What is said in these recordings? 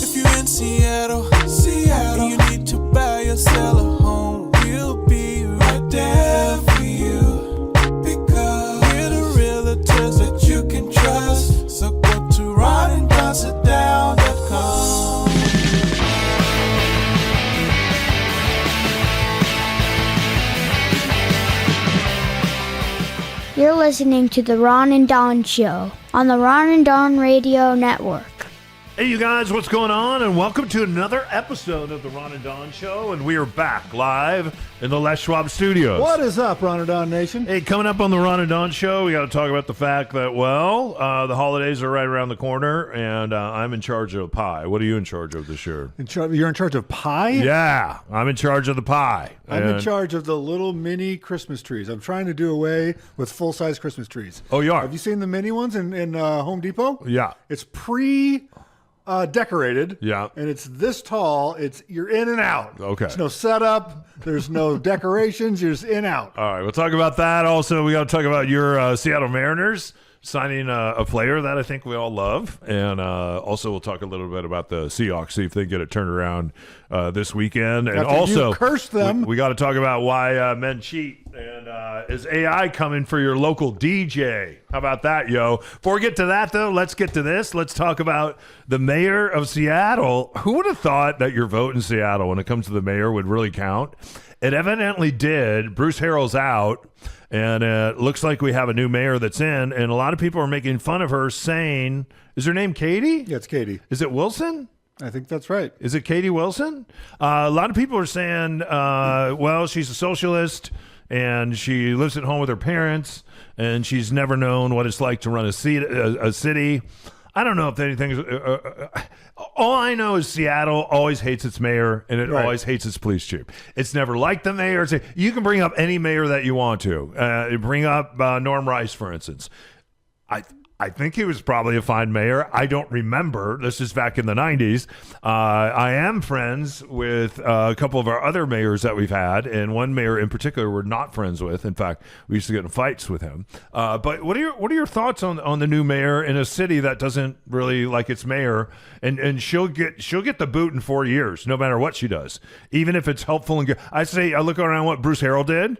If you're in Seattle, and you need to buy or sell a home, we'll be right there for you. Because we're the realtors that you can trust. So go to ronanddonsitdown.com. You're listening to The Ron and Don Show on the Ron and Don Radio Network. Hey, you guys, what's going on? And welcome to another episode of the Ron and Don Show. And we are back live in the Les Schwab Studios. What is up, Ron and Don Nation? Hey, coming up on the Ron and Don Show, we got to talk about the fact that, the holidays are right around the corner, and I'm in charge of pie. What are you in charge of this year? You're in charge of pie? Yeah, I'm in charge of the pie. I'm in charge of the little mini Christmas trees. I'm trying to do away with full-size Christmas trees. Oh, you are? Have you seen the mini ones in Home Depot? Yeah. It's decorated. Yeah. And it's this tall. You're in and out. Okay. There's no setup. There's no decorations. You're just in out. All right, we'll talk about that. Also, we got to talk about your Seattle Mariners signing a player that I think we all love. And also, we'll talk a little bit about the Seahawks, see if they get it turned around this weekend. And After also, you curse them. We got to talk about why men cheat. And is AI coming for your local DJ? How about that, yo? Before we get to that, though, let's get to this. Let's talk about the mayor of Seattle. Who would have thought that your vote in Seattle when it comes to the mayor would really count? It evidently did. Bruce Harrell's out. And it looks like we have a new mayor that's in, and a lot of people are making fun of her, saying, is her name Katie? Yeah, it's Katie. Is it Wilson? I think that's right. Is it Katie Wilson? A lot of people are saying, she's a socialist, and she lives at home with her parents, and she's never known what it's like to run a city. I don't know if anything. All I know is Seattle always hates its mayor, and it always hates its police chief. It's never liked the mayor. You can bring up any mayor that you want to. Bring up Norm Rice, for instance. I think he was probably a fine mayor. I don't remember. This is back in the 90s. I am friends with a couple of our other mayors that we've had, and one mayor in particular we're not friends with. In fact, we used to get in fights with him. But what are your thoughts on the new mayor in a city that doesn't really like its mayor? And she'll get the boot in 4 years, no matter what she does, even if it's helpful and good. I look around what Bruce Harrell did.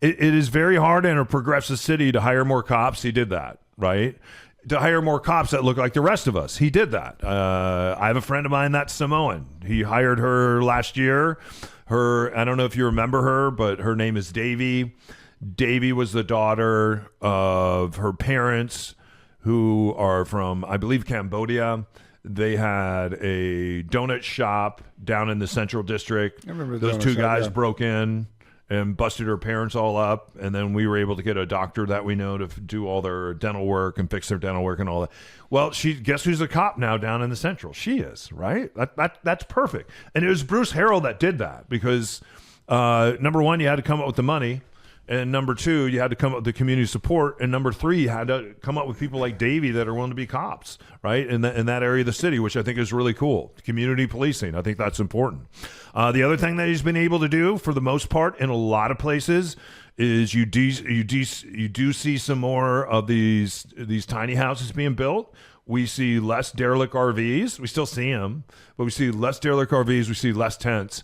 It is very hard in a progressive city to hire more cops. He did that. Right? To hire more cops that look like the rest of us. He did that. I have a friend of mine that's Samoan. He hired her last year. I don't know if you remember her, but her name is Davy. Davy was the daughter of her parents who are from, I believe, Cambodia. They had a donut shop down in the Central District. I remember those two guys broke in and busted her parents all up, and then we were able to get a doctor that we know to do all their dental work and fix their dental work and all that. Well, guess who's a cop now down in the Central? She is, right? That's perfect. And it was Bruce Harrell that did that because, number one, you had to come up with the money, and number two, you had to come up with the community support, and number three, you had to come up with people like Davey that are willing to be cops, right, in that area of the city, which I think is really cool. Community policing, I think that's important. The other thing that he's been able to do, for the most part, in a lot of places, is you do see some more of these tiny houses being built. We see less derelict RVs. We still see them, but we see less derelict RVs. We see less tents.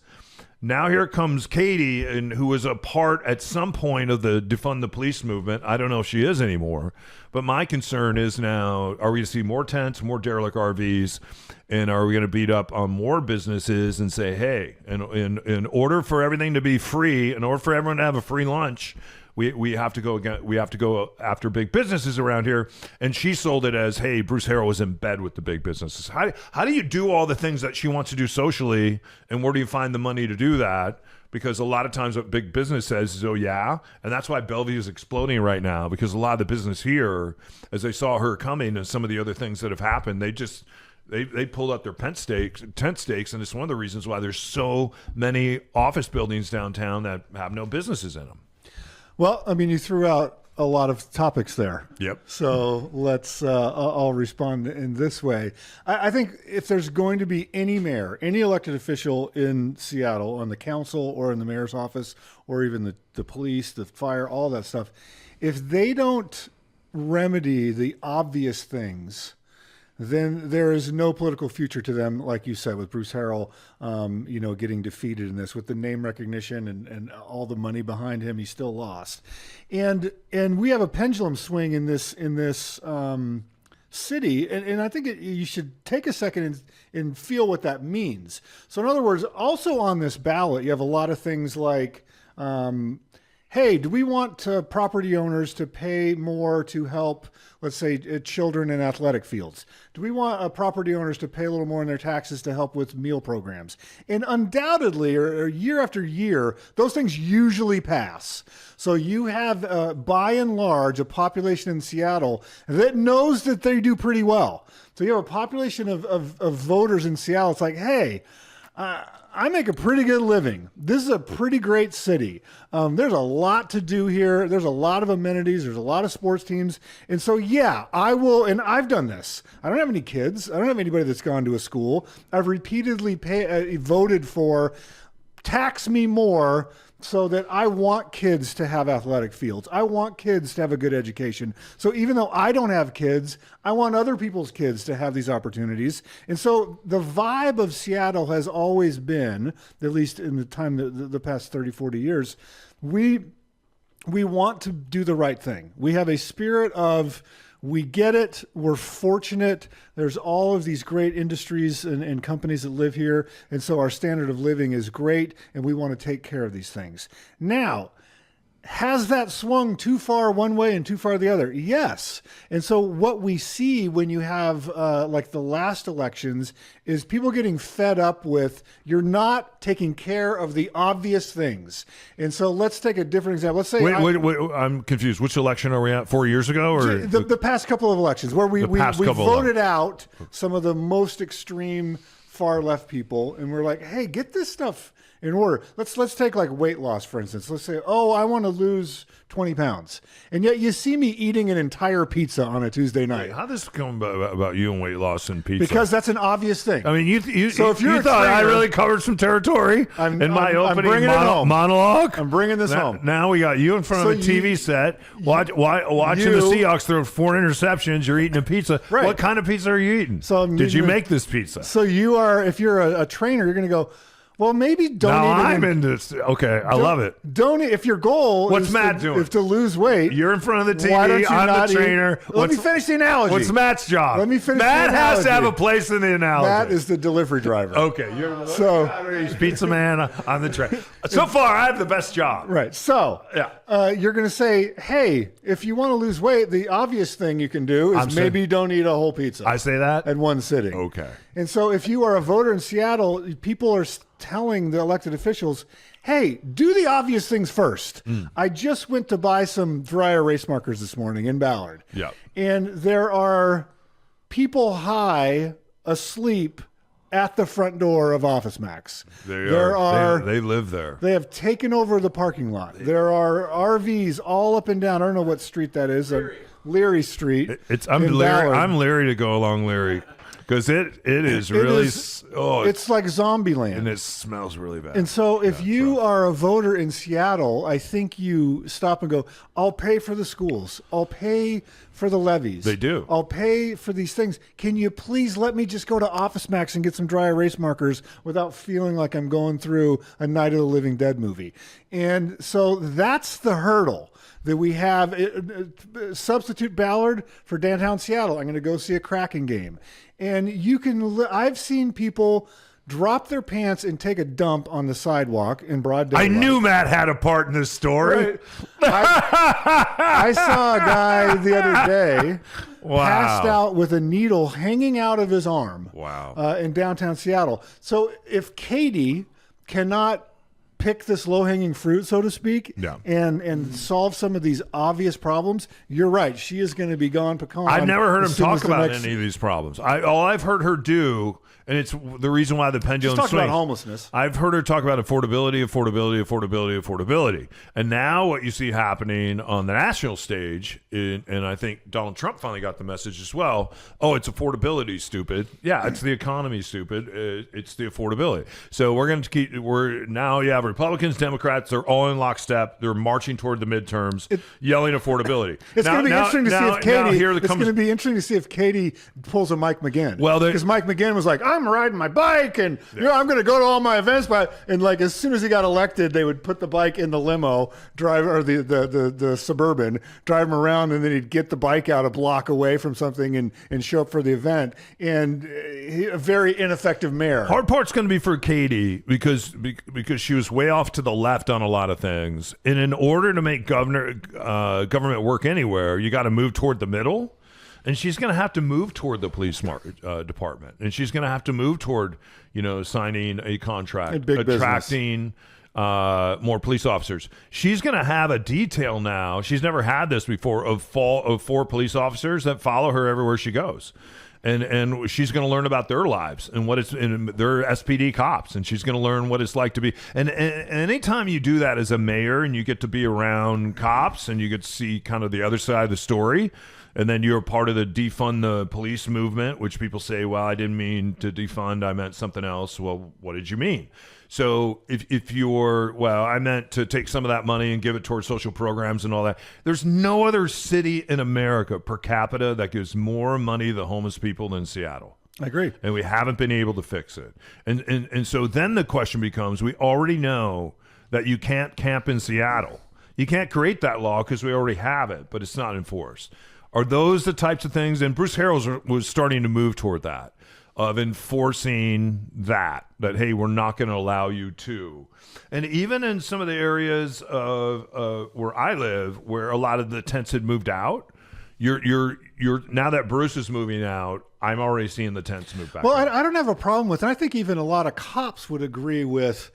Now here comes Katie, who was a part at some point of the defund the police movement. I don't know if she is anymore, but my concern is now, are we going to see more tents, more derelict RVs, and are we going to beat up on more businesses and say, hey, in order for everything to be free, in order for everyone to have a free lunch, we have to go after big businesses around here. And she sold it as, hey, Bruce Harrell was in bed with the big businesses. How do you do all the things that she wants to do socially, and where do you find the money to do that? Because a lot of times what big business says is, oh, yeah. And that's why Bellevue is exploding right now, because a lot of the business here, as they saw her coming and some of the other things that have happened, they pulled out their tent stakes, and it's one of the reasons why there's so many office buildings downtown that have no businesses in them. Well, I mean, you threw out a lot of topics there. Yep. So let's, I'll respond in this way. I think if there's going to be any mayor, any elected official in Seattle on the council or in the mayor's office, or even the police, the fire, all that stuff, if they don't remedy the obvious things then there is no political future to them, like you said, with Bruce Harrell, getting defeated in this with the name recognition and all the money behind him. He's still lost, and we have a pendulum swing in this city, and I think you should take a second and feel what that means. So, in other words, also on this ballot, you have a lot of things like. Hey, do we want property owners to pay more to help, let's say, children in athletic fields? Do we want property owners to pay a little more in their taxes to help with meal programs? And undoubtedly, or year after year, those things usually pass. So you have, by and large, a population in Seattle that knows that they do pretty well. So you have a population of voters in Seattle. It's like, hey, I make a pretty good living. This is a pretty great city. There's a lot to do here. There's a lot of amenities. There's a lot of sports teams. And so, yeah, I will. And I've done this. I don't have any kids. I don't have anybody that's gone to a school. I've repeatedly voted for tax me more so that I want kids to have athletic fields. I want kids to have a good education. So even though I don't have kids, I want other people's kids to have these opportunities. And so the vibe of Seattle has always been, at least in the time, the past 30, 40 years, we want to do the right thing. We have a spirit of, we get it. We're fortunate. There's all of these great industries and companies that live here. And so our standard of living is great, and we want to take care of these things. Now, has that swung too far one way and too far the other? Yes. And so what we see when you have like the last elections is people getting fed up with, you're not taking care of the obvious things. And so let's take a different example. Let's say wait, I'm confused. Which election are we at? 4 years ago, or the past couple of elections where we voted out some of the most extreme far left people, and we're like, hey, get this stuff in order. Let's take like weight loss, for instance. Let's say, oh, I want to lose 20 pounds. And yet you see me eating an entire pizza on a Tuesday night. Wait, how does this come about you and weight loss and pizza? Because that's an obvious thing. I mean, you thought trainer, I really covered some territory in my opening monologue? I'm bringing this home. Now we got you in front of a TV set, watching the Seahawks throw 4 interceptions. You're eating a pizza. Right. What kind of pizza are you eating? Did you make this pizza? So if you're a trainer, you're going to go, well, maybe donate. Now I'm into this. Okay, I love it. Donate if your goal What's Matt doing? If to lose weight. You're in front of the TV. I'm the trainer. Let me finish the analogy. What's Matt's job? Let me finish Matt the analogy. has to have a place in the analogy. Matt is the delivery driver. Okay, he's pizza man. I'm the trainer. So far, I have the best job. Right. So you're going to say, hey, if you want to lose weight, the obvious thing you can do is maybe don't eat a whole pizza. I say that at one sitting. Okay. And so if you are a voter in Seattle, people are telling the elected officials, hey, do the obvious things first. I just went to buy some dry erase markers this morning in Ballard. Yeah. And there are people high asleep at the front door of Office Max. They live there. They have taken over the parking lot. There are RVs all up and down. I don't know what street that is. Leary Street. I'm Leary to go along Leary. Because it is really, it's like zombie land. And it smells really bad. And so if you are a voter in Seattle, I think you stop and go, I'll pay for the schools. I'll pay for the levies. They do. I'll pay for these things. Can you please let me just go to Office Max and get some dry erase markers without feeling like I'm going through a Night of the Living Dead movie? And so that's the hurdle that we have. Substitute Ballard for downtown Seattle. I'm going to go see a Kraken game. And I've seen people drop their pants and take a dump on the sidewalk in broad daylight. I knew Matt had a part in this story. Right. I saw a guy the other day passed out with a needle hanging out of his arm. Wow. In downtown Seattle. So if Katie cannot pick this low-hanging fruit, so to speak, and solve some of these obvious problems, you're right. She is going to be gone pecan. I've never heard him talk about any of these problems. All I've heard her do, and it's the reason why the pendulum swings. Talk about homelessness. I've heard her talk about affordability. And now what you see happening on the national stage, and I think Donald Trump finally got the message as well, it's affordability, stupid. Yeah, it's the economy, stupid. It's the affordability. So we're going to now you have Republicans, Democrats, they're all in lockstep. They're marching toward the midterms, yelling affordability. It's going to be interesting to see if Katie. It's comes, going to be interesting to see if Katie pulls a Mike McGinn. Well, because Mike McGinn was like, "I'm riding my bike, and I'm going to go to all my events." And like as soon as he got elected, they would put the bike in the limo, the Suburban, drive him around, and then he'd get the bike out a block away from something and show up for the event. And a very ineffective mayor. Hard part's going to be for Katie because she was way off to the left on a lot of things. And in order to make government work anywhere, you got to move toward the middle. And she's going to have to move toward the police department. And she's going to have to move toward, signing a contract, attracting more police officers. She's going to have a detail now. She's never had this before of 4 police officers that follow her everywhere she goes. And she's going to learn about their lives and what it's and they're SPD cops, and she's going to learn what it's like to be. And anytime you do that as a mayor and you get to be around cops and you get to see kind of the other side of the story, and then you're part of the defund the police movement, which people say, well, I didn't mean to defund, I meant something else. Well, what did you mean? So if you're, well, I meant to take some of that money and give it towards social programs and all that. There's no other city in America per capita that gives more money to the homeless people than Seattle. I agree. And we haven't been able to fix it. And so then the question becomes, we already know that you can't camp in Seattle. You can't create that law because we already have it, but it's not enforced. Are those the types of things? And Bruce Harrells was starting to move toward that, of enforcing that, hey, we're not going to allow you to. And even in some of the areas of where I live, where a lot of the tents had moved out, you're now that Bruce is moving out, I'm already seeing the tents move back. Well, I don't have a problem with it. I think even a lot of cops would agree with,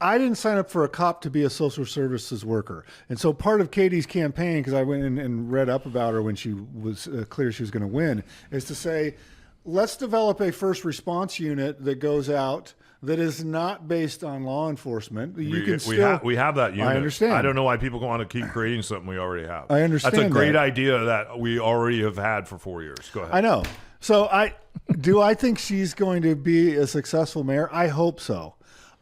I didn't sign up for a cop to be a social services worker. And so part of Katie's campaign, because I went in and read up about her when she was clear she was going to win, is to say, let's develop a first response unit that goes out that is not based on law enforcement. We have that unit. I understand. I don't know why people want to keep creating something we already have. I understand. That's a great idea that we already have had for 4 years. Go ahead. I know. So I think she's going to be a successful mayor? I hope so.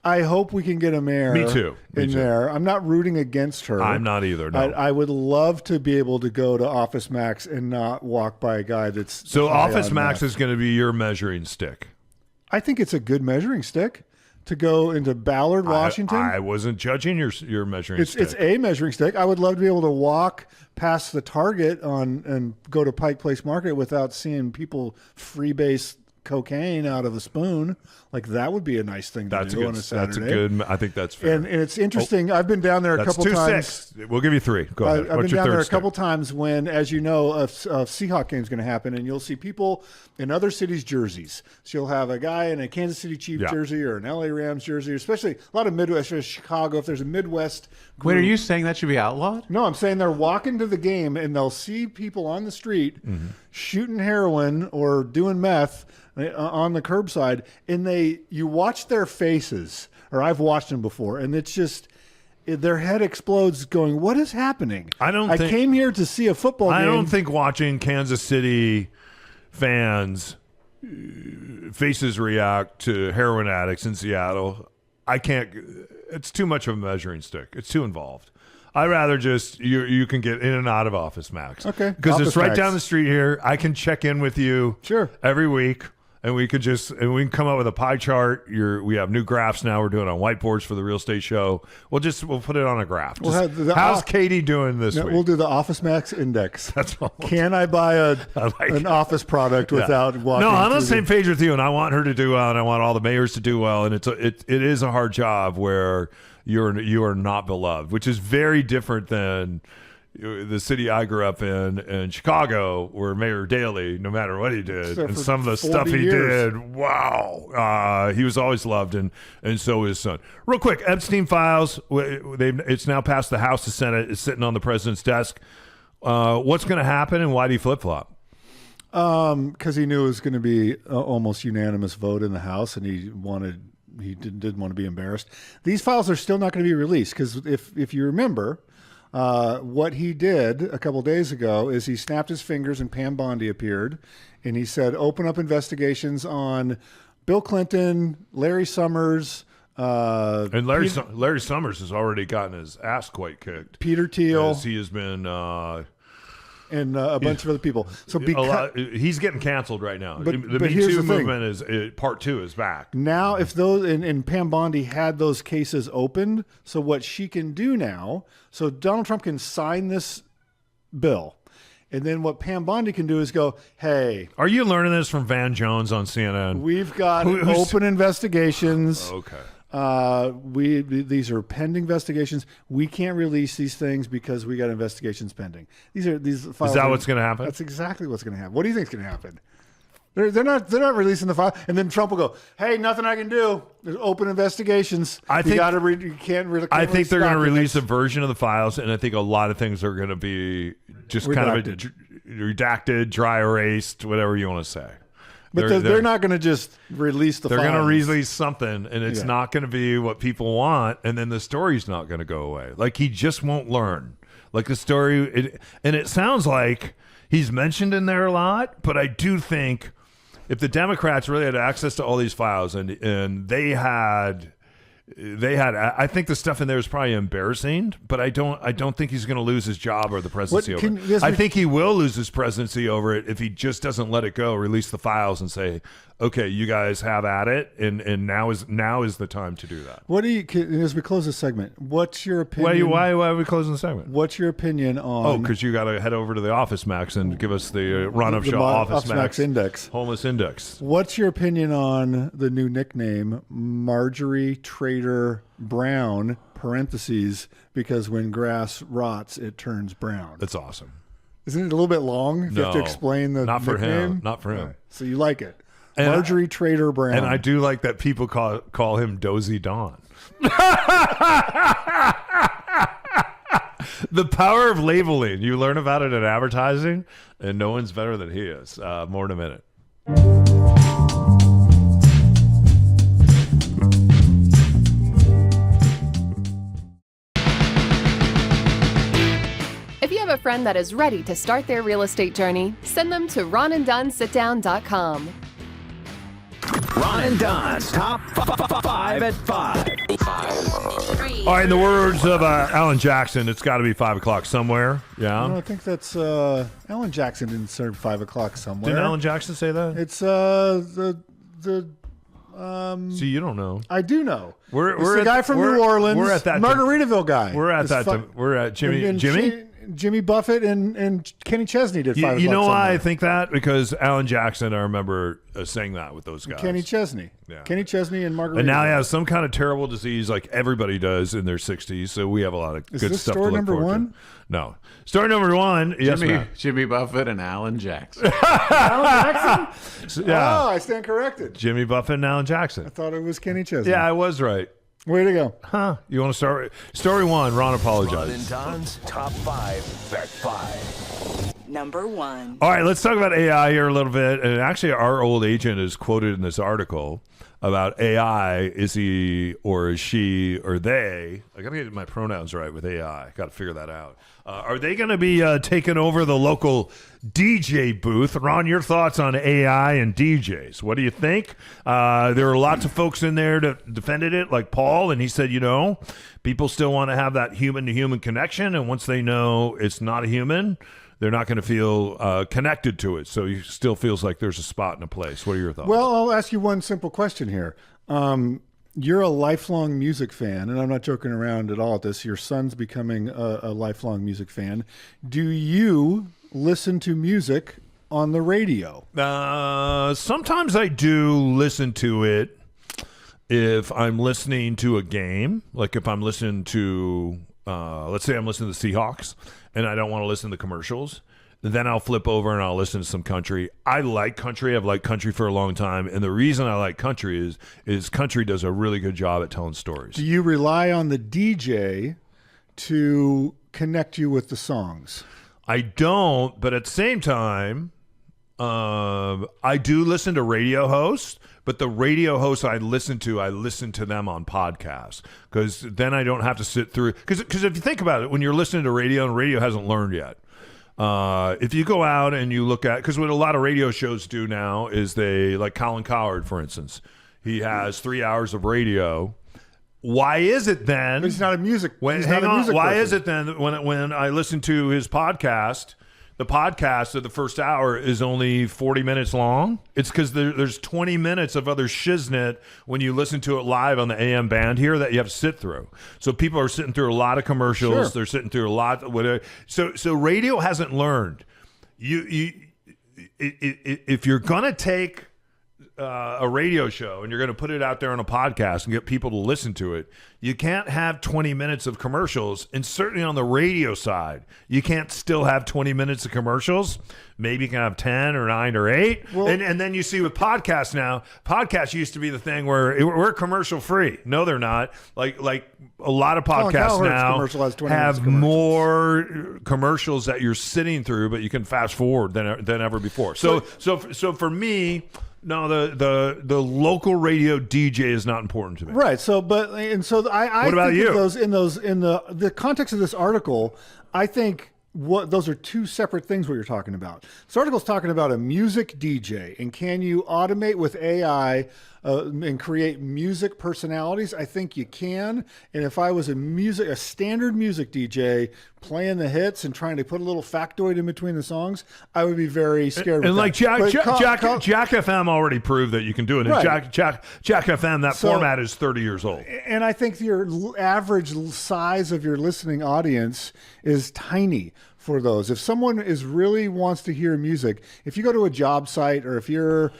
I hope we can get a mayor Me too. there. I'm not rooting against her. I'm not either, no. I would love to be able to go to Office Max and not walk by a guy that's So Office Max is going to be your measuring stick. I think it's a good measuring stick to go into Ballard, Washington. I wasn't judging your measuring stick. It's a measuring stick. I would love to be able to walk past the Target and go to Pike Place Market without seeing people freebase cocaine out of a spoon. Like that would be a nice thing to do on a Saturday. I think that's fair. And it's interesting. I've been down there a couple times. We'll give you 3. Go ahead. I've been down there a couple times when, as you know, a Seahawks game is going to happen, and you'll see people in other cities' jerseys. So you'll have a guy in a Kansas City Chiefs jersey or an LA Rams jersey, especially a lot of Midwest, Chicago. If there's a Midwest group. Wait, are you saying that should be outlawed? No, I'm saying they're walking to the game and they'll see people on the street shooting heroin or doing meth on the curbside, and you watch their faces, or I've watched them before, and it's just their head explodes going, what is happening? I came here to see a football game. I don't think watching Kansas City fans faces react to heroin addicts in Seattle, it's too much of a measuring stick. It's too involved. I'd rather just you can get in and out of Office Max. Okay. Because it's right down the street here. I can check in with you every week. And we can come up with a pie chart. We have new graphs now. We're doing on whiteboards for the real estate show. We'll put it on a graph. How's Katie doing this week? We'll do the Office Max index. That's all. Can I buy an office product without walking? No, I'm on the same page with you, and I want her to do well, and I want all the mayors to do well. And it is a hard job where you are not beloved, which is very different than the city I grew up in Chicago, where Mayor Daley, no matter what he did, and some of the stuff he did, wow, he was always loved, and so his son. Real quick, Epstein files. It's now passed the House, the Senate. It's sitting on the president's desk. What's going to happen, and why do you flip flop? Because he knew it was going to be an almost unanimous vote in the House, and he didn't want to be embarrassed. These files are still not going to be released because if you remember. What he did a couple days ago is he snapped his fingers and Pam Bondi appeared, and he said, open up investigations on Bill Clinton, Larry Summers, And Larry Summers has already gotten his ass quite kicked. Peter Thiel. As he has been... and a bunch of other people. So he's getting canceled right now. But the Me here's Too the thing. movement is part 2 is back. Now, if those and Pam Bondi had those cases opened, so what she can do now, so Donald Trump can sign this bill, and then what Pam Bondi can do is go, hey, are you learning this from Van Jones on CNN? We've got open investigations. Okay. These are pending investigations. We can't release these things because we got investigations pending. These files. Is that what's going to happen? That's exactly what's going to happen. What do you think is going to happen? They're not releasing the file, and then Trump will go, "Hey, nothing I can do. There's open investigations. I think you can't really. I think they're going to release a version of the files, and I think a lot of things are going to be just kind of redacted, dry erased, whatever you want to say. But they're not going to just release the files. They're going to release something, and it's not going to be what people want, and then the story's not going to go away. Like, he just won't learn. Like, the story, and it sounds like he's mentioned in there a lot, but I do think if the Democrats really had access to all these files and they had, I think the stuff in there is probably embarrassing, but I don't think he's going to lose his job or the presidency over it. I think he will lose his presidency over it if he just doesn't let it go, release the files, and say, okay, you guys have at it, and now is the time to do that. What do you, as we close this segment, what's your opinion? Why are we closing the segment? What's your opinion on? Oh, because you got to head over to the Office Max and give us the Ron Upshaw Office Max Index. Homeless Index. What's your opinion on the new nickname, Marjorie Trader Brown, parentheses, because when grass rots, it turns brown? That's awesome. Isn't it a little bit long if you have to explain the not for nickname? him. Not for him. Right. So you like it. And Marjorie Trader Brown. And I do like that people call him Dozy Don. The power of labeling. You learn about it in advertising, and no one's better than he is. More in a minute. If you have a friend that is ready to start their real estate journey, send them to ronanddonsitdown.com. Ron and Don's Top 5 at 5. All right, in the words of Alan Jackson, it's got to be 5 o'clock somewhere. Yeah. No, I think that's Alan Jackson didn't serve 5 o'clock somewhere. Didn't Alan Jackson say that? It's the See, you don't know. I do know. We're the guy from New Orleans. We're at that Margaritaville guy. We're at that. We're at Jimmy. Jimmy Buffett and Kenny Chesney did 5 o'clock. You know why somewhere. I think that? Because Alan Jackson, I remember saying that with those guys. Kenny Chesney. Yeah. Kenny Chesney and Margaritaville. And now he has some kind of terrible disease like everybody does in their 60s. So we have a lot of good stuff to look number forward one? to. No. Story number one. Yes, Matt. Jimmy Buffett and Alan Jackson. Alan Jackson? Yeah. Oh, I stand corrected. Jimmy Buffett and Alan Jackson. I thought it was Kenny Chesney. Yeah, I was right. Way to go. Huh? You want to start? Story one, Ron Ron apologizes. and Don's Top 5 at 5. Number 1. All right, let's talk about AI here a little bit. And actually, our old agent is quoted in this article about AI. Is he or is she or they? I got to get my pronouns right with AI. Got to figure that out. Are they going to be taking over the local DJ booth? Ron, your thoughts on AI and DJs? What do you think? There are lots of folks in there that defended it, like Paul, and he said, people still want to have that human-to-human connection, and once they know it's not a human, they're not going to feel connected to it. So he still feels like there's a spot and a place. What are your thoughts? Well, I'll ask you one simple question here. You're a lifelong music fan, and I'm not joking around at all at this. Your son's becoming a lifelong music fan. Do you listen to music on the radio? Sometimes I do listen to it if I'm listening to a game. Like if I'm listening to, let's say I'm listening to the Seahawks, and I don't want to listen to commercials. Then I'll flip over and I'll listen to some country. I like country. I've liked country for a long time. And the reason I like country is country does a really good job at telling stories. Do you rely on the DJ to connect you with the songs? I don't, but at the same time, I do listen to radio hosts. But the radio hosts I listen to them on podcasts because then I don't have to sit through. Because if you think about it, when you're listening to radio and radio hasn't learned yet. If you go out and you look at, because what a lot of radio shows do now is they, like Colin Cowherd, for instance, he has 3 hours of radio why is it then? But he's not a music. When, he's hang not a on. music Why person. is it then when I listen to his podcast, the podcast of the first hour is only 40 minutes long? It's because there's 20 minutes of other shiznit when you listen to it live on the AM band here that you have to sit through. So people are sitting through a lot of commercials. Sure. They're sitting through a lot. Whatever. So radio hasn't learned. If you're gonna take a radio show and you're going to put it out there on a podcast and get people to listen to it, you can't have 20 minutes of commercials. And certainly on the radio side, you can't still have 20 minutes of commercials. Maybe you can have 10 or 9 or 8. Well, and then you see with podcasts now, podcasts used to be the thing where we're commercial free. No, they're not. Like a lot of Colin podcasts Cowherd's now commercial has 20 minutes have of commercials. more commercials that you're sitting through, but you can fast forward than ever before. So for me, no, the local radio DJ is not important to me. Right. So, I What about think you? in the context of this article, I think those are two separate things. What you're talking about. This article's talking about a music DJ, and can you automate with AI and create music personalities? I think you can. And if I was a standard music DJ playing the hits and trying to put a little factoid in between the songs, I would be very scared. And with like that. Jack FM already proved that you can do it. And Right. Jack FM, that So- format is 30 years old. And I think your average size of your listening audience is tiny for those. If someone really wants to hear music, if you go to a job site or if you're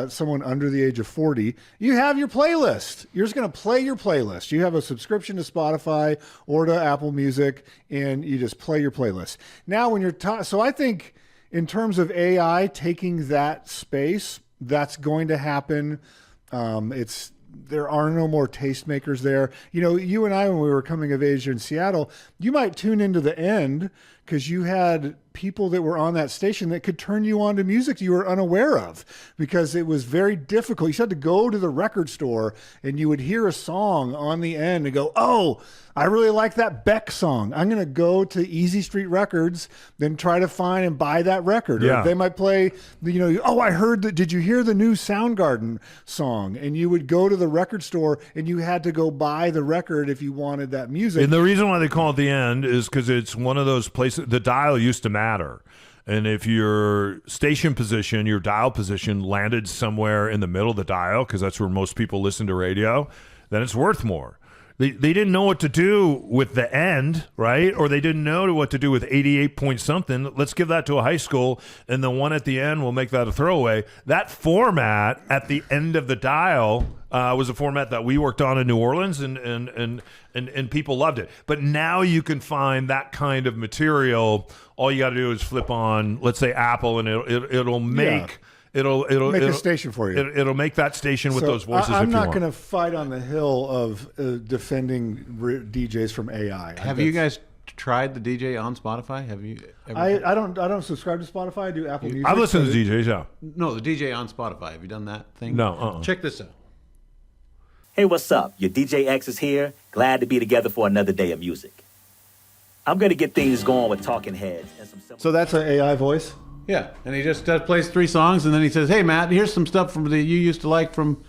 someone under the age of 40, you have your playlist. You're just going to play your playlist. You have a subscription to Spotify or to Apple Music, and you just play your playlist. Now, when you're so I think in terms of AI taking that space, that's going to happen. There are no more tastemakers there. You know, you and I, when we were coming of age in Seattle, you might tune into the end because you had people that were on that station that could turn you on to music you were unaware of, because it was very difficult. You had to go to the record store and you would hear a song on the end and go, oh, I really like that Beck song. I'm going to go to Easy Street Records, then try to find and buy that record. Yeah. Or they might play, oh, I heard that. Did you hear the new Soundgarden song? And you would go to the record store and you had to go buy the record if you wanted that music. And the reason why they call it the end is because it's one of those places. The dial used to matter. And if your station position, your dial position landed somewhere in the middle of the dial, because that's where most people listen to radio, then it's worth more. They didn't know what to do with the end, right? Or they didn't know what to do with 88 point something. Let's give that to a high school, and the one at the end, we'll make that a throwaway. That format at the end of the dial was a format that we worked on in New Orleans, and people loved it. But now you can find that kind of material. All you got to do is flip on, let's say, Apple, and it'll make... Yeah. It'll make a station for you. It'll make that station with those voices. I'm if not you want. going to fight on the hill of defending DJs from AI. Have you guys tried the DJ on Spotify? Have you? Ever I don't subscribe to Spotify. I do Apple Music. I've listened to DJs, yeah. No, the DJ on Spotify. Have you done that thing? No. Check this out. Hey, what's up? Your DJ X is here. Glad to be together for another day of music. I'm going to get things going with Talking Heads and some simple... So that's an AI voice? Yeah, and he just plays 3 songs, and then he says, "Hey, Matt, here's some stuff from that you used to like from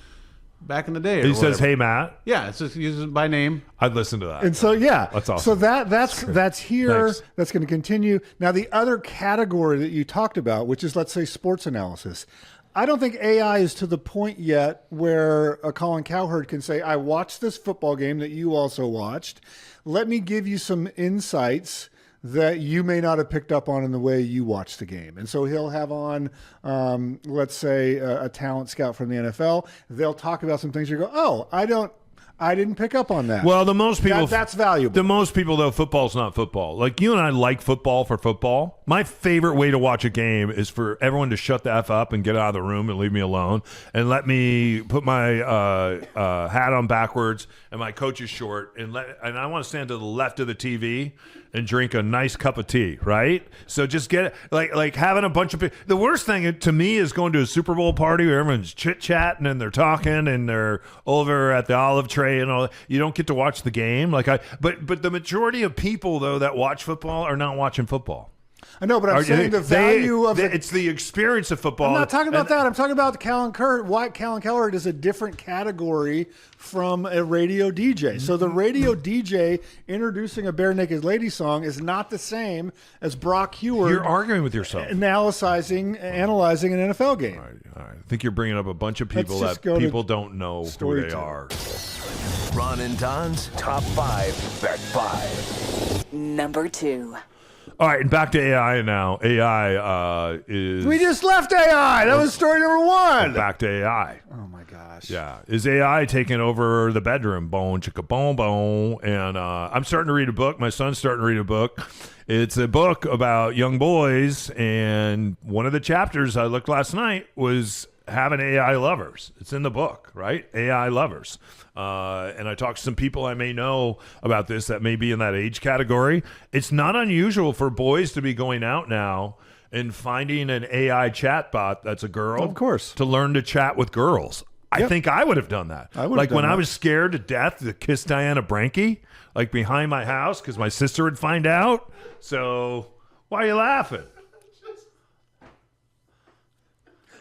back in the day." Or He says, whatever. "Hey, Matt." Yeah, it's just uses it by name. I'd listen to that. And so, yeah. That's awesome. So that's here. Thanks. That's going to continue. Now, the other category that you talked about, which is, let's say, sports analysis. I don't think AI is to the point yet where a Colin Cowherd can say, I watched this football game that you also watched. Let me give you some insights that you may not have picked up on in the way you watched the game. And so he'll have on, let's say, a talent scout from the NFL. They'll talk about some things. You go, oh, I didn't pick up on that. Well, the most people... That's valuable. The most people, though, football's not football. Like, you and I like football for football. My favorite way to watch a game is for everyone to shut the F up and get out of the room and leave me alone and let me put my hat on backwards and my coach's short, and I want to stand to the left of the TV and drink a nice cup of tea, right? So just get it, like having a bunch of people. The worst thing to me is going to a Super Bowl party where everyone's chit-chatting and they're talking and they're over at the olive tray and all that. You don't get to watch the game. But the majority of people, though, that watch football are not watching football. I know, but I'm saying the value of it's the experience of football. I'm not talking about that. I'm talking about Callan Kellert is a different category from a radio DJ. So the radio DJ introducing a Bare Naked Lady song is not the same as Brock Heward. You're arguing with yourself. Analyzing an NFL game. All right. I think you're bringing up a bunch of people Let's just that go to people don't know who story they time. are. Ron and Don's Top 5 Bet 5. Number 2. All right, and back to AI now. AI is... We just left AI. That was story number 1. Back to AI. Oh, my gosh. Yeah. Is AI taking over the bedroom? Bone, chicka, bone, bone. And I'm starting to read a book. My son's starting to read a book. It's a book about young boys, and one of the chapters I looked last night was having AI lovers. It's in the book, right? AI lovers. And I talked to some people I may know about this that may be in that age category. It's not unusual for boys to be going out now and finding an AI chatbot that's a girl. Of course. To learn to chat with girls. I think I would have done that. I would have like done when that. I was scared to death to kiss Diana Brenke, like behind my house because my sister would find out. So why are you laughing?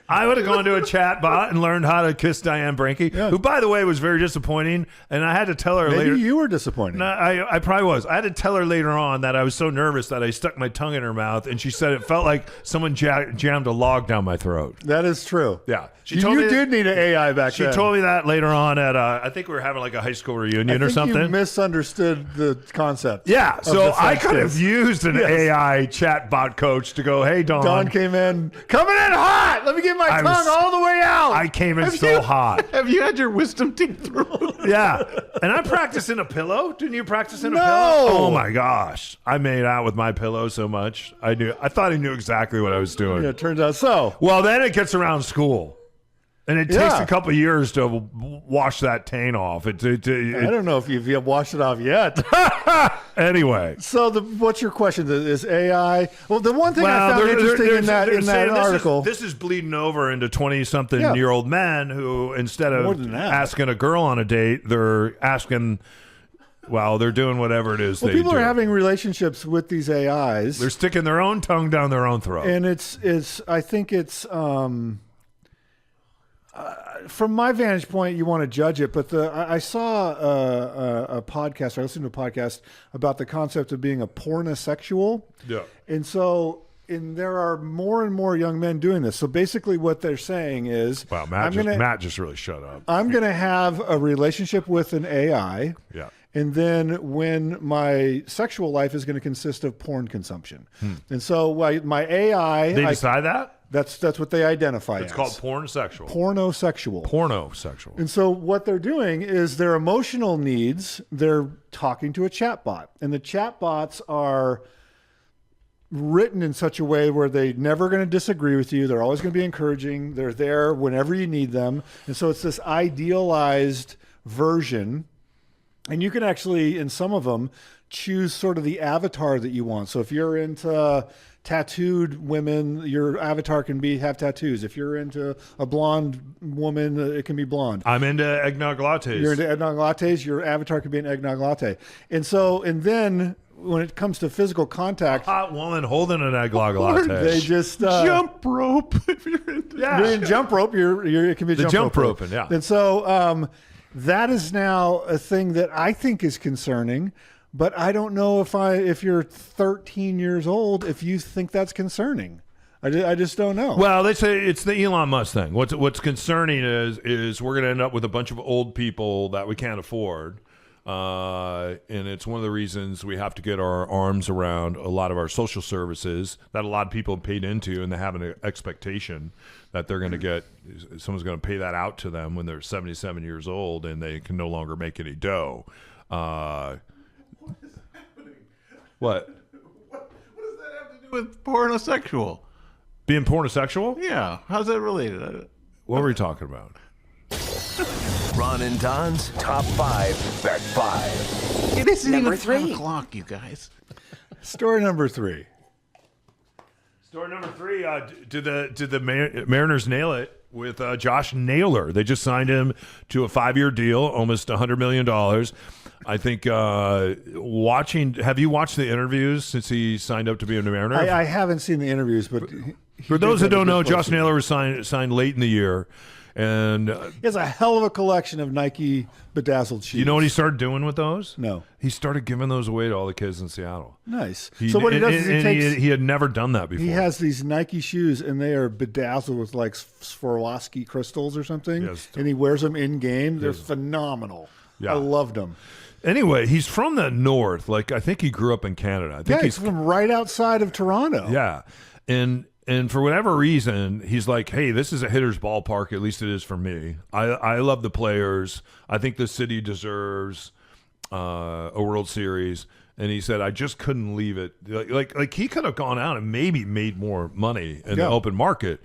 I would have gone to a chat bot and learned how to kiss Diane Brenke, who, by the way, was very disappointing. And I had to tell her Maybe later. you were disappointed. No, I probably was. I had to tell her later on that I was so nervous that I stuck my tongue in her mouth, and she said it felt like someone jammed a log down my throat. That is true. Yeah. You did need an AI back then. She told me that later on at, I think we were having like a high school reunion or something. You misunderstood the concept. Yeah, of so the I French could have kiss. used an AI chatbot coach to go, hey, Dawn. Don came in, coming in hot. Let me get my tongue all the way out. I came in so hot. Have you had your wisdom teeth through? Yeah. And I'm practicing a pillow. Didn't you practice in a No. pillow? Oh, my gosh. I made out with my pillow so much. I thought I knew exactly what I was doing. Yeah, it turns out so. Well, then it gets around school. And it takes Yeah. a couple of years to wash that taint off. I don't know if you've washed it off yet. Anyway. So what's your question? Is AI? Well, the one thing I found interesting in that article. This is bleeding over into 20-something-year-old men who, instead More of than that. asking a girl on a date, they're asking, well, they're doing whatever it is Well, they people do. are having relationships with these AIs. They're sticking their own tongue down their own throat. And I think it's from my vantage point, you want to judge it, but I saw a podcast. I listened to a podcast about the concept of being a pornosexual. Yeah. And so, there are more and more young men doing this. So basically, what they're saying is, Wow, Matt just really shut up. I'm going to have a relationship with an AI. Yeah. And then when my sexual life is going to consist of porn consumption. And so my AI... They decide that? That's what they identify It's as. called pornosexual. Pornosexual. Pornosexual. And so what they're doing is their emotional needs, they're talking to a chatbot. And the chatbots are written in such a way where they're never going to disagree with you. They're always going to be encouraging. They're there whenever you need them. And so it's this idealized version. And you can actually, in some of them, choose sort of the avatar that you want. So if you're into tattooed women, your avatar can have tattoos. If you're into a blonde woman, it can be blonde. I'm into eggnog lattes. You're into eggnog lattes, your avatar could be an eggnog latte. And then when it comes to physical contact, Hot woman holding an eggnog latte. they just Jump rope if you're into you're in jump rope. It can be The jump rope. roping, yeah. And so that is now a thing that I think is concerning. But I don't know if you're 13 years old, if you think that's concerning. I just don't know. Well, they say it's the Elon Musk thing. What's concerning is we're going to end up with a bunch of old people that we can't afford. And it's one of the reasons we have to get our arms around a lot of our social services that a lot of people have paid into, and they have an expectation that they're going to get, someone's going to pay that out to them when they're 77 years old and they can no longer make any dough. What? What does that have to do with pornosexual? Being pornosexual? Yeah. How's that related? What were we talking about? Ron and Don's Top 5 Bet 5. It isn't Number even 5 3. o'clock, you guys. Story number 3. Story number 3, did the Mariners nail it with Josh Naylor? They just signed him to a 5-year deal, almost $100 million. I think watching. Have you watched the interviews since he signed up to be a Mariner? I haven't seen the interviews, but For those that don't know, Josh Naylor was signed late in the year, and he has a hell of a collection of Nike bedazzled shoes. you know what he started doing with those? No. He started giving those away to all the kids in Seattle. Nice. So what he does is he had never done that before. he has these Nike shoes, and they are bedazzled with like Swarovski crystals or something, Yes. and he wears them in game. They're phenomenal. Yeah. I loved them. Anyway, he's from the north. Like I think he grew up in Canada. I think He's from right outside of Toronto. Yeah, and for whatever reason, he's like, hey, this is a hitter's ballpark. At least it is for me. I love the players. I think the city deserves a World Series. And he said, I just couldn't leave it. Like he could have gone out and maybe made more money in the open market.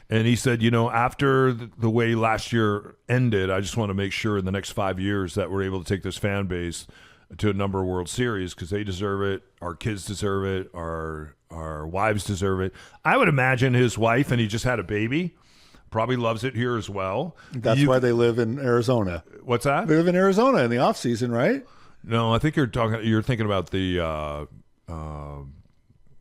And he said, after the way last year ended, I just want to make sure in the next 5 years that we're able to take this fan base to a number of World Series because they deserve it. Our kids deserve it. Our wives deserve it. I would imagine his wife, and he just had a baby, probably loves it here as well. That's why they live in Arizona. What's that? They live in Arizona in the off season, right? No, I think you're thinking about the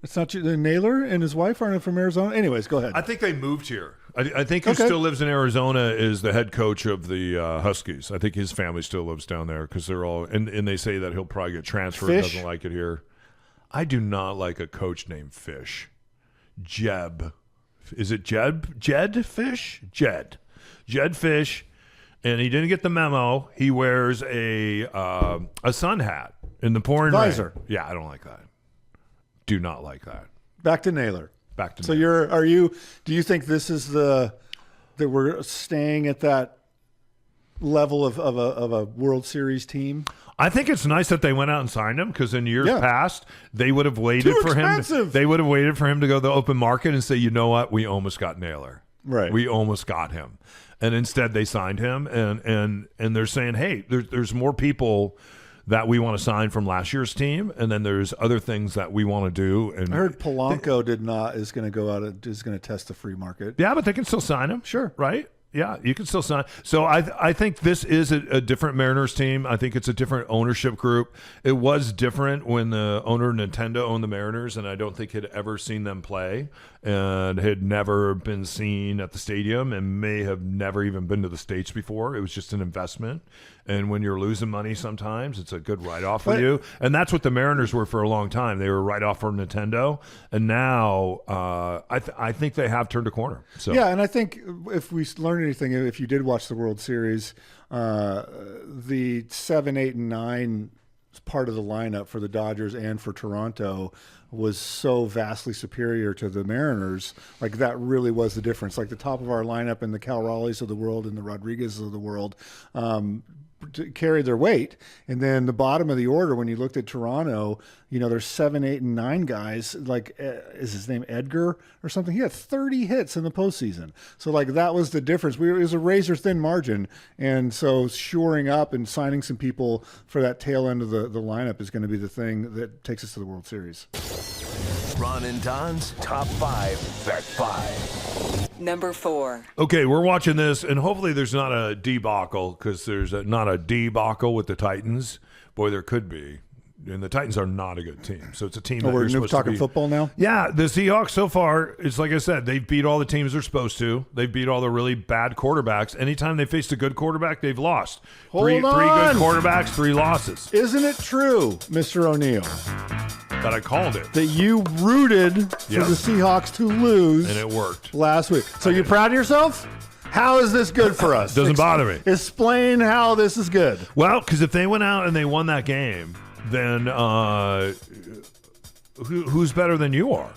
It's not the Naylor and his wife aren't from Arizona. Anyways, go ahead. I think they moved here. I think who still lives in Arizona is the head coach of the Huskies. I think his family still lives down there because they're all and they say that he'll probably get transferred. Fish? Doesn't like it here. I do not like a coach named Fish. Jeb. Is it Jed? Jed Fish? Jed Fish. And he didn't get the memo. He wears a sun hat in the pouring Visor. rain. Yeah, I don't like that. Do not like that. Back to Naylor. Back to So Naylor. do you think this is that we're staying at that level of a World Series team? I think it's nice that they went out and signed him because in years past they would have waited Too for expensive. him. They would have waited for him to go to the open market and say, you know what, we almost got Naylor. Right. We almost got him, and instead they signed him. And they're saying, hey, there's more people that we want to sign from last year's team, and then there's other things that we want to do. And I heard Polanco is going to go out is going to test the free market. yeah, but they can still sign him. Sure. Right? Yeah, you can still sign. So I think this is a different Mariners team. I think it's a different ownership group. It was different when the owner Nintendo owned the Mariners, and I don't think had ever seen them play and had never been seen at the stadium and may have never even been to the States before. It was just an investment. And when you're losing money sometimes, it's a good write-off for you. And that's what the Mariners were for a long time. They were write-off from Nintendo. And now I think they have turned a corner. So Yeah, and I think if we learned anything, if you did watch the World Series, the 7, 8, and 9 part of the lineup for the Dodgers and for Toronto was so vastly superior to the Mariners. Like that really was the difference. Like the top of our lineup and the Cal Raleighs of the world and the Rodriguez of the world carried their weight. And then the bottom of the order, when you looked at Toronto, there's 7, 8, and 9 guys. Like, is his name Edgar or something? He had 30 hits in the postseason. So, like, that was the difference. It was a razor-thin margin. And so shoring up and signing some people for that tail end of the lineup is going to be the thing that takes us to the World Series. Ron and Don's Top 5 at 5. Number 4. Okay, we're watching this, and hopefully there's not a debacle because there's not a debacle with the Titans. Boy, there could be. And the Titans are not a good team. So it's a team that We're you're supposed talking to be. football now? Yeah, the Seahawks so far, it's like I said, they've beat all the teams they're supposed to. They've beat all the really bad quarterbacks. Anytime they faced a good quarterback, they've lost. Three good quarterbacks, 3 losses. Isn't it true, Mr. O'Neill, But I called it, that you rooted for Yes. the Seahawks to lose and it worked. last week? So you're proud of yourself? How is this good for us? Doesn't bother me. Explain how this is good. Well, because if they went out and they won that game, then who's better than you are?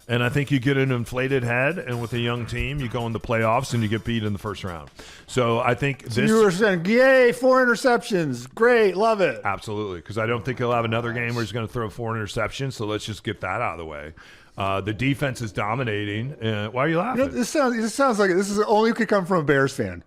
And I think you get an inflated head, and with a young team, you go in the playoffs and you get beat in the first round. So I think this. You were saying, yay, 4 interceptions. Great, love it. Absolutely, because I don't think he'll have another game where he's going to throw 4 interceptions. So let's just get that out of the way. The defense is dominating. Why are you laughing? This sounds like this is only could come from a Bears fan.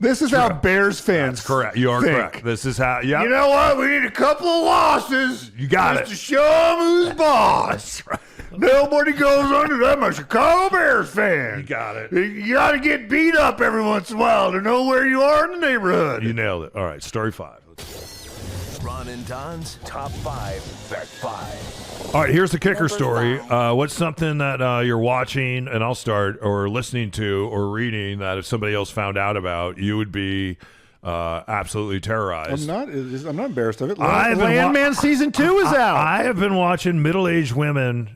This is how Bears fans That's correct. You are think. correct. This is how. Yeah. You know what? We need a couple of losses. You got just it. to show them who's boss. Right. Nobody goes under that. I'm a Chicago Bears fan. You got it. You got to get beat up every once in a while to know where you are in the neighborhood. You nailed it. All right, story 5. Ron and Don's Top 5 at 5. All right, here's the kicker story. What's something that you're watching, and I'll start, or listening to, or reading that if somebody else found out about, you would be absolutely terrorized? I'm not embarrassed of it. I've been Landman season 2 is out. I have been watching middle-aged women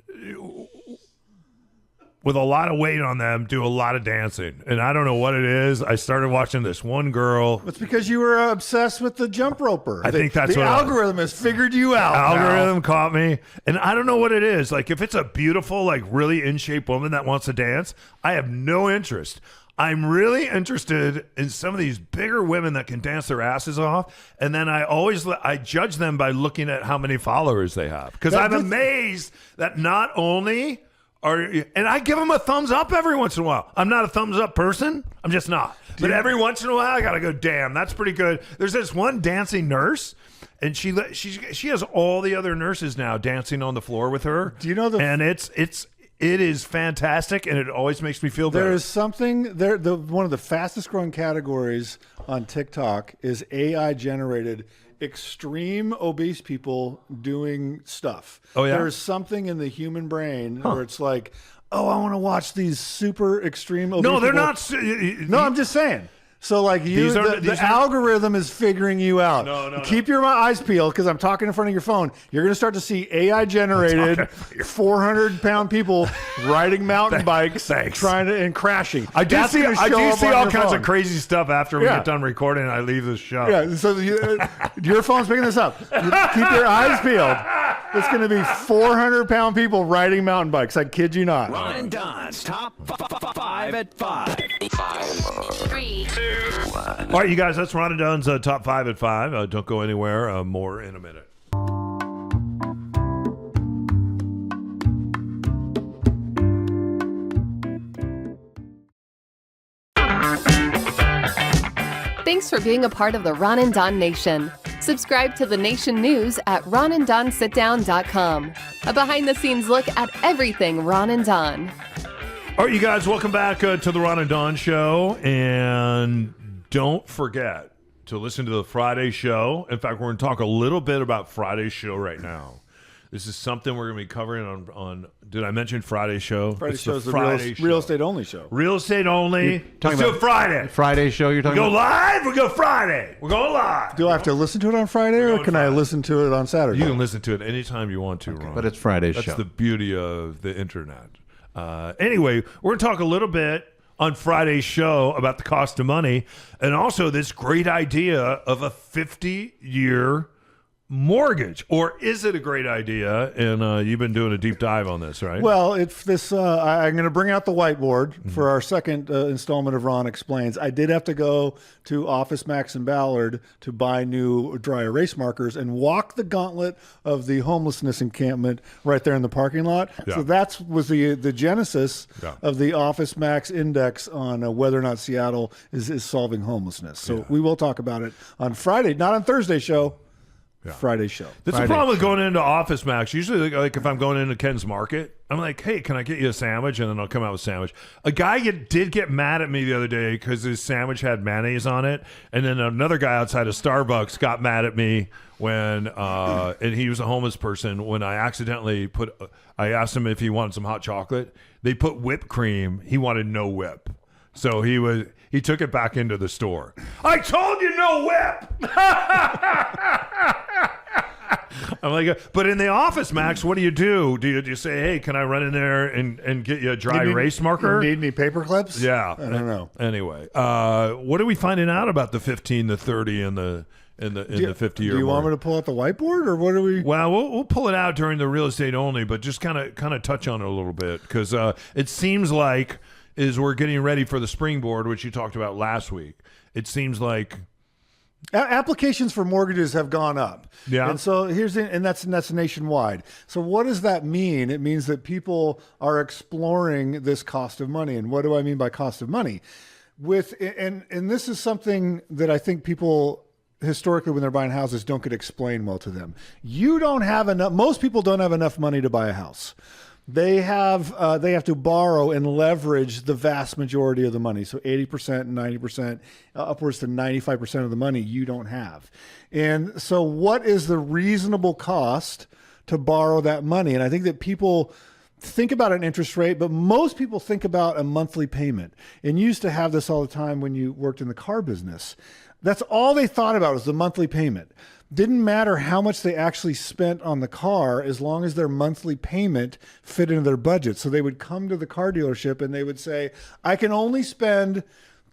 with a lot of weight on them do a lot of dancing, and I don't know what it is. I started watching this one girl. It's because you were obsessed with the jump roper. I think that's the what algorithm has figured you out. Algorithm caught me, and I don't know what it is. Like, if it's a beautiful, like, really in shape woman that wants to dance, I have no interest. I'm really interested in some of these bigger women that can dance their asses off, and then I judge them by looking at how many followers they have, because I'm amazed that not only and I give them a thumbs up every once in a while. I'm not a thumbs up person. I'm just not. But every once in a while, I gotta go, damn, that's pretty good. There's this one dancing nurse, and she has all the other nurses now dancing on the floor with her. Do you know and it is fantastic, and it always makes me feel better. There is something there. One of the fastest growing categories on TikTok is AI generated extreme obese people doing stuff. Oh, yeah? There's something in the human brain where it's like, oh, I want to watch these super extreme obese No, they're people. not. No, I'm just saying. So, like, the algorithm is figuring you out. No. Keep your eyes peeled, because I'm talking in front of your phone. You're going to start to see AI-generated 400-pound people riding mountain bikes, and crashing. I do see all kinds of phone. crazy stuff after we get done recording, and I leave the show. Yeah, so your phone's picking this up. Keep your eyes peeled. It's going to be 400-pound people riding mountain bikes. I kid you not. Ron and Don's Top 5 at 5. 3, 2, 1. All right, you guys, that's Ron and Don's Top 5 at 5. Don't go anywhere. More in a minute. Thanks for being a part of the Ron and Don Nation. Subscribe to the Nation News at ronanddonsitdown.com. A behind-the-scenes look at everything Ron and Don. All right, you guys, welcome back to the Ron and Don Show. And don't forget to listen to the Friday show. In fact, we're going to talk a little bit about Friday's show right now. This is something we're going to be covering on did I mention Friday's show? Friday's show is the real estate only show. Real estate only. Let's do it Friday. Friday show you're talking Go about? live, we go Friday. We're going live. Do I have to listen to it on Friday, or can I listen to it on Saturday? You can listen to it anytime you want to, Ron. But it's Friday's show. That's the beauty of the internet. Anyway, we're going to talk a little bit on Friday's show about the cost of money, and also this great idea of a 50-year mortgage. Or is it a great idea? And you've been doing a deep dive on this, right? Well, it's this. I'm going to bring out the whiteboard for our second installment of Ron Explains. I did have to go to Office Max and Ballard to buy new dry erase markers and walk the gauntlet of the homelessness encampment right there in the parking lot. Yeah. So that was the genesis of the Office Max index on whether or not Seattle is solving homelessness. So we will talk about it on Friday, not on Thursday's show. Friday show. That's the problem with going into Office Max. Usually, like if I'm going into Ken's Market, I'm like, hey, can I get you a sandwich? And then I'll come out with a sandwich. A guy did get mad at me the other day because his sandwich had mayonnaise on it. And then another guy outside of Starbucks got mad at me when, and he was a homeless person, when I accidentally I asked him if he wanted some hot chocolate. They put whipped cream. He wanted no whip. So he took it back into the store. I told you no whip. I'm like, but in the Office Max, what do? Do you say, hey, can I run in there and get you a dry erase marker? You need any paper clips? Yeah. I don't know. Anyway, what are we finding out about the 15, the 30, and the 50-year? Do you want me to pull out the whiteboard, or what do we? Well, we'll pull it out during the real estate only, but just kind of touch on it a little bit, because it seems like as we're getting ready for the springboard, which you talked about last week, it seems like applications for mortgages have gone up. Yeah. And so that's nationwide. So what does that mean? It means that people are exploring this cost of money. And what do I mean by cost of money? And this is something that I think people historically, when they're buying houses, don't get explained well to them. Most people don't have enough money to buy a house. they have to borrow and leverage the vast majority of the money. So 80% and 90%, upwards to 95% of the money you don't have. And so what is the reasonable cost to borrow that money? And I think that people think about an interest rate, but most people think about a monthly payment. And you used to have this all the time when you worked in the car business. That's all they thought about was the monthly payment. Didn't matter how much they actually spent on the car as long as their monthly payment fit into their budget. So they would come to the car dealership and they would say, I can only spend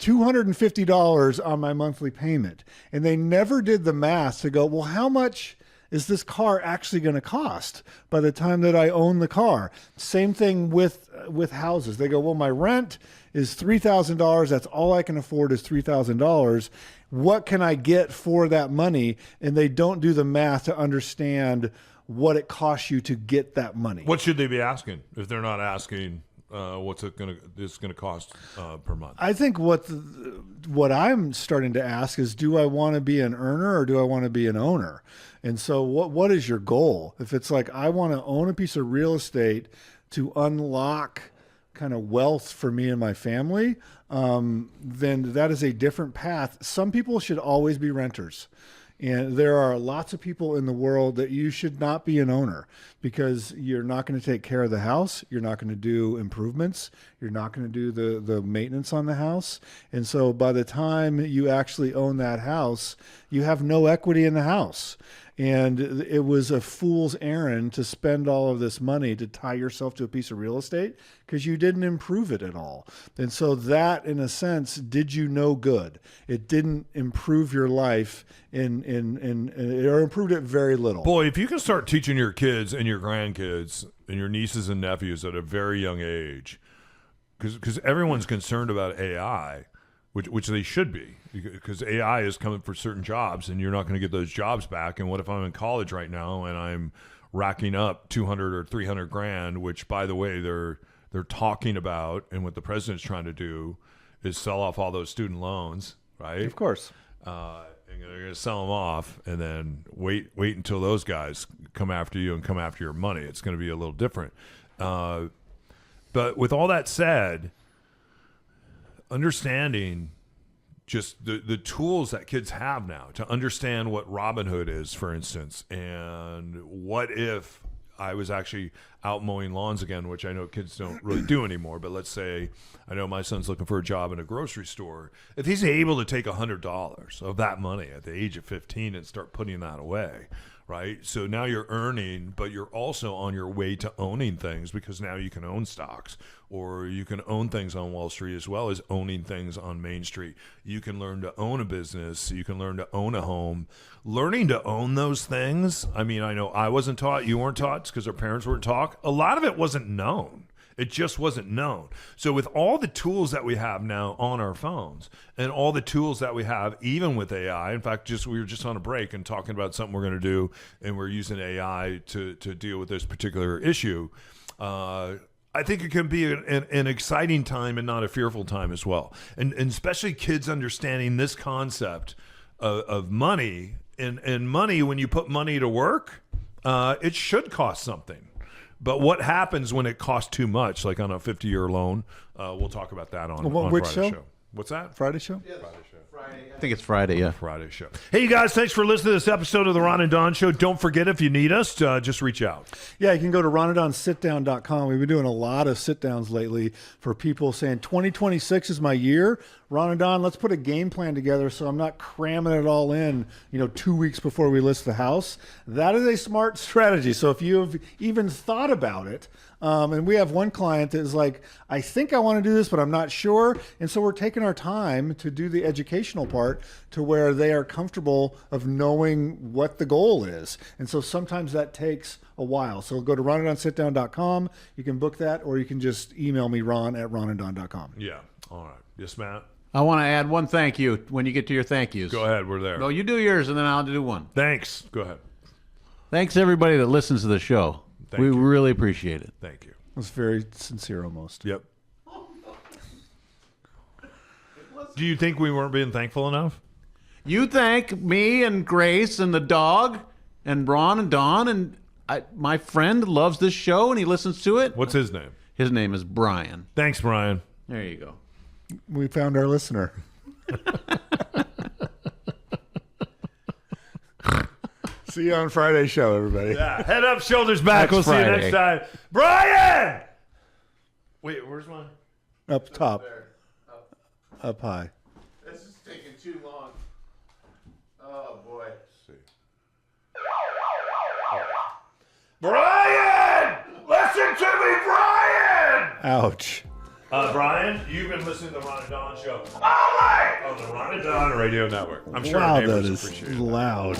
$250 on my monthly payment. And they never did the math to go, well, how much is this car actually going to cost by the time that I own the car? Same thing with houses. They go, well, my rent is $3,000. That's all I can afford is $3,000. What can I get for that money? And they don't do the math to understand what it costs you to get that money. What should they be asking if they're not asking what's it's going to cost per month? I think what I'm starting to ask is, do I want to be an earner or do I want to be an owner? And so what is your goal? If it's like, I want to own a piece of real estate to unlock kind of wealth for me and my family, then that is a different path. Some people should always be renters. And there are lots of people in the world that you should not be an owner because you're not going to take care of the house. You're not going to do improvements. You're not going to do the maintenance on the house. And so by the time you actually own that house, you have no equity in the house. And it was a fool's errand to spend all of this money to tie yourself to a piece of real estate because you didn't improve it at all. And so that, in a sense, did you no good. It didn't improve your life or improved it very little. Boy, if you can start teaching your kids and your grandkids and your nieces and nephews at a very young age, because everyone's concerned about AI, which they should be, because AI is coming for certain jobs and you're not going to get those jobs back. And what if I'm in college right now and I'm racking up 200 or 300 grand, which, by the way, they're talking about, and what the president's trying to do is sell off all those student loans, right? Of course. And they're going to sell them off and then wait until those guys come after you and come after your money. It's going to be a little different. But with all that said, understanding just the tools that kids have now to understand what Robinhood is, for instance, and what if I was actually out mowing lawns again, which I know kids don't really do anymore, but let's say I know my son's looking for a job in a grocery store. If he's able to take $100 of that money at the age of 15 and start putting that away, right? So now you're earning, but you're also on your way to owning things, because now you can own stocks, or you can own things on Wall Street as well as owning things on Main Street. You can learn to own a business. You can learn to own a home. Learning to own those things, I mean, I know I wasn't taught, you weren't taught, because our parents weren't taught. A lot of it wasn't known. It just wasn't known. So with all the tools that we have now on our phones and all the tools that we have, even with AI, in fact, we were just on a break and talking about something we're going to do, and we're using AI to deal with this particular issue. I think it can be an exciting time and not a fearful time as well. And especially kids understanding this concept of money, and money, when you put money to work, it should cost something. But what happens when it costs too much, like on a 50-year loan? We'll talk about that on Friday's show. What's that? Friday show? Yes. Friday show. I think it's Friday, yeah. Friday show. Hey, you guys, thanks for listening to this episode of the Ron and Don Show. Don't forget, if you need us, just reach out. Yeah, you can go to ronandonsitdown.com. We've been doing a lot of sit-downs lately for people saying 2026 is my year. Ron and Don, let's put a game plan together so I'm not cramming it all in, 2 weeks before we list the house. That is a smart strategy. So if you've even thought about it, and we have one client that is like, I think I want to do this, but I'm not sure. And so we're taking our time to do the educational part to where they are comfortable of knowing what the goal is. And so sometimes that takes a while. So go to ronandonsitdown.com. You can book that, or you can just email me, ron@ronandon.com. Yeah. All right. Yes, Matt? I want to add one thank you when you get to your thank yous. Go ahead. We're there. No, you do yours, and then I'll do one. Thanks. Go ahead. Thanks, everybody that listens to the show. We really appreciate it. Thank you. It was very sincere almost. Yep. Do you think we weren't being thankful enough? You thank me and Grace and the dog and Ron and Don, and my friend loves this show and he listens to it. What's his name? His name is Brian. Thanks, Brian. There you go. We found our listener. See you on Friday's show, everybody. Yeah, head up, shoulders back. Next We'll see you Friday. next time. Brian! Wait, where's mine? Up top. Up high. This is taking too long. Oh, boy. Brian! Listen to me, Brian! Ouch. Brian, you've been listening to the Ron and Don Show. All right! On the Ron and Don Radio Network. I'm sure Wow, our that neighbors is appreciate it. loud.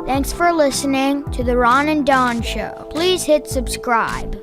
Thanks for listening to the Ron and Don Show. Please hit subscribe.